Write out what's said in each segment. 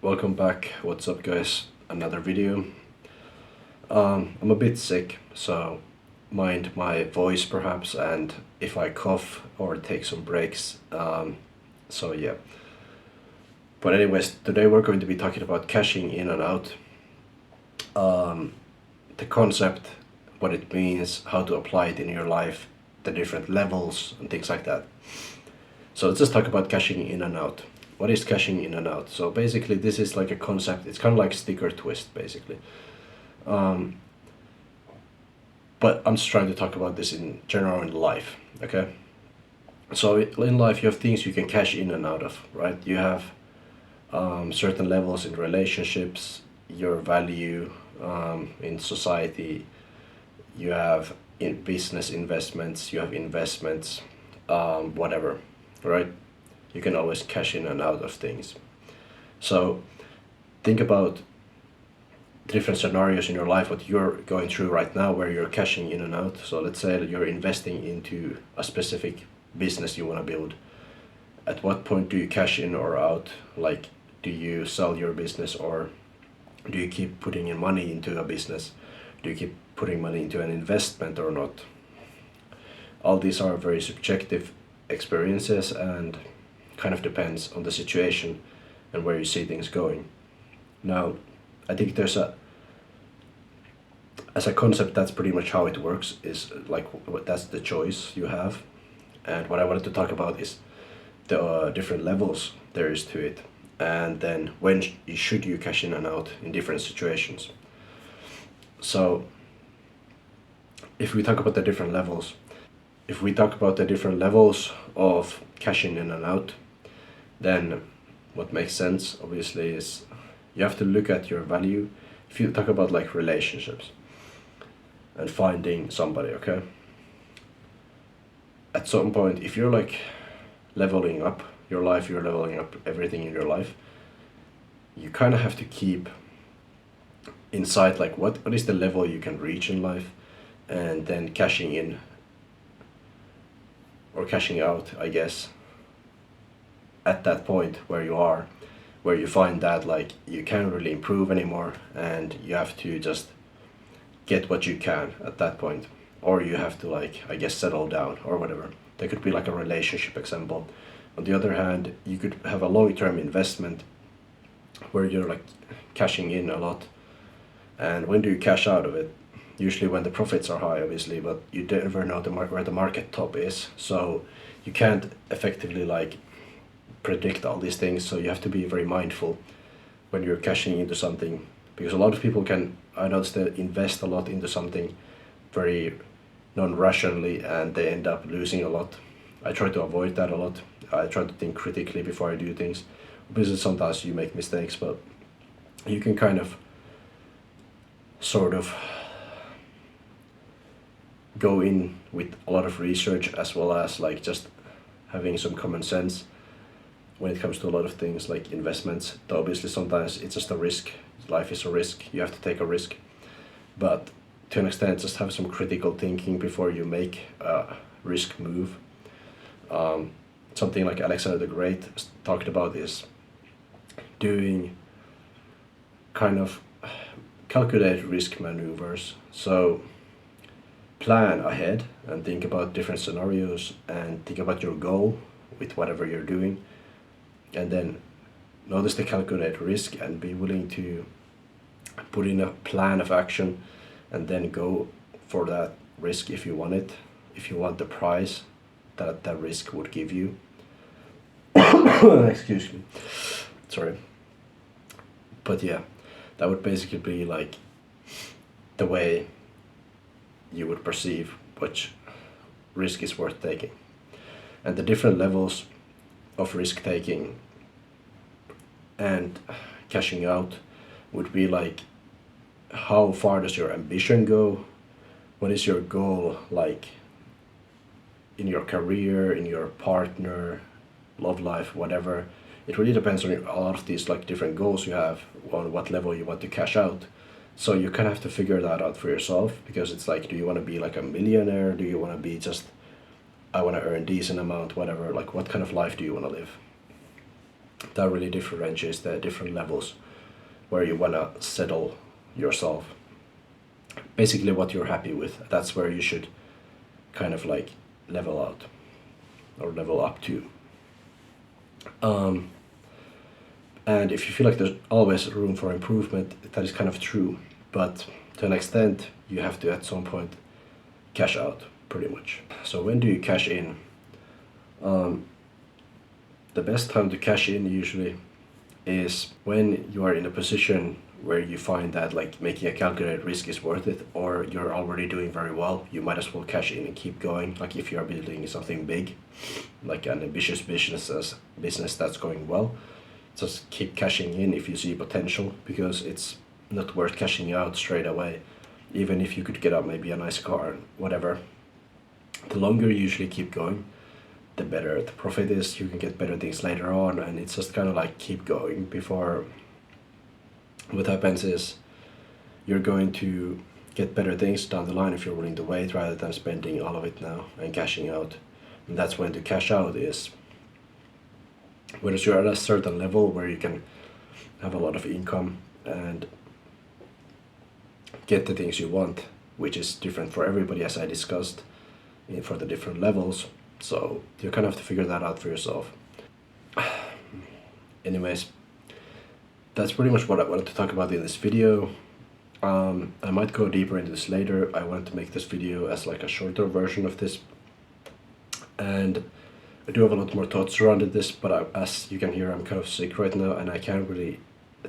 Welcome back. What's up, guys? Another video. I'm a bit sick, so mind my voice perhaps, and if I cough or take some breaks. So yeah. But anyways, today we're going to be talking about cashing in and out. The concept, what it means, how to apply it in your life, the different levels and things like that. So let's just talk about cashing in and out. What is cashing in and out? So basically this is like a concept, it's kind of like sticker twist basically. But I'm just trying to talk about this in general in life, okay? So in life you have things you can cash in and out of, right? You have certain levels in relationships, your value in society, you have in business investments, you have investments, whatever, right? You can always cash in and out of things. So think about different scenarios in your life, what you're going through right now, where you're cashing in and out. So let's say that you're investing into a specific business you want to build. At what point do you cash in or out? Like, do you sell your business, or do you keep putting in money into a business? Do you keep putting money into an investment or not? All these are very subjective experiences and kind of depends on the situation and where you see things going. Now, I think as a concept, that's pretty much how it works, is like that's the choice you have. And what I wanted to talk about is the different levels there is to it, and then when should you cash in and out in different situations. So if we talk about the different levels, of cashing in and out, then what makes sense obviously is you have to look at your value. If you talk about like relationships and finding somebody, okay, at some point if you're like leveling up your life, you're leveling up everything in your life, you kind of have to keep inside like what is the level you can reach in life, and then cashing in or cashing out, I guess, at that point where you are, where you find that like you can't really improve anymore and you have to just get what you can at that point, or you have to, like, I guess, settle down or whatever. There could be like a relationship example. On the other hand, you could have a long-term investment where you're like cashing in a lot, and when do you cash out of it? Usually when the profits are high, obviously, but you never know where the market top is, so you can't effectively like predict all these things. So you have to be very mindful when you're cashing into something, because a lot of people can, I noticed, they invest a lot into something very non-rationally and they end up losing a lot. I try to avoid that a lot. I try to think critically before I do things. Obviously sometimes you make mistakes, but you can kind of sort of go in with a lot of research, as well as like just having some common sense when it comes to a lot of things like investments. Though obviously sometimes it's just a risk. Life is a risk. You have to take a risk. But to an extent, just have some critical thinking before you make a risk move. Something like Alexander the Great talked about is doing kind of calculated risk maneuvers. So plan ahead and think about different scenarios and think about your goal with whatever you're doing, and then notice the calculated risk and be willing to put in a plan of action and then go for that risk if you want it, if you want the price that that risk would give you. Excuse me, sorry. But yeah, that would basically be like the way you would perceive which risk is worth taking. And the different levels of risk taking and cashing out would be like, how far does your ambition go? What is your goal, like in your career, in your partner, love life, whatever? It really depends on a lot of these like different goals you have, on what level you want to cash out. So you kind of have to figure that out for yourself, because it's like, do you want to be like a millionaire? Do you want to be just, I want to earn decent amount, whatever? Like, what kind of life do you want to live? that really differentiates the different levels where you want to settle yourself. Basically what you're happy with, that's where you should kind of like level out or level up to. And if you feel like there's always room for improvement, that is kind of true. But to an extent, you have to at some point cash out, pretty much. So when do you cash in? The best time to cash in usually is when you are in a position where you find that like making a calculated risk is worth it, or you're already doing very well. You might as well cash in and keep going. Like if you are building something big, like an ambitious business that's going well, just keep cashing in if you see potential, because it's not worth cashing out straight away. Even if you could get up maybe a nice car, whatever, the longer you usually keep going, the better the profit is. You can get better things later on, and it's just kind of like keep going. Before, what happens is you're going to get better things down the line if you're willing to wait, rather than spending all of it now and cashing out. And that's when to cash out is when you're at a certain level where you can have a lot of income and get the things you want, which is different for everybody, as I discussed, for the different levels. So you kind of have to figure that out for yourself. Anyways, that's pretty much what I wanted to talk about in this video. I might go deeper into this later. I wanted to make this video as like a shorter version of this, and I do have a lot more thoughts around this, but as you can hear, I'm kind of sick right now and I can't really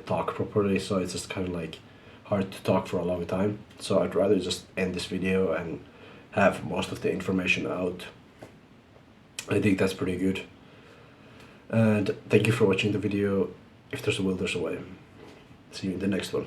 talk properly, so it's just kind of like hard to talk for a long time. So I'd rather just end this video and have most of the information out. I think that's pretty good. And thank you for watching the video. If there's a will, there's a way. See you in the next one.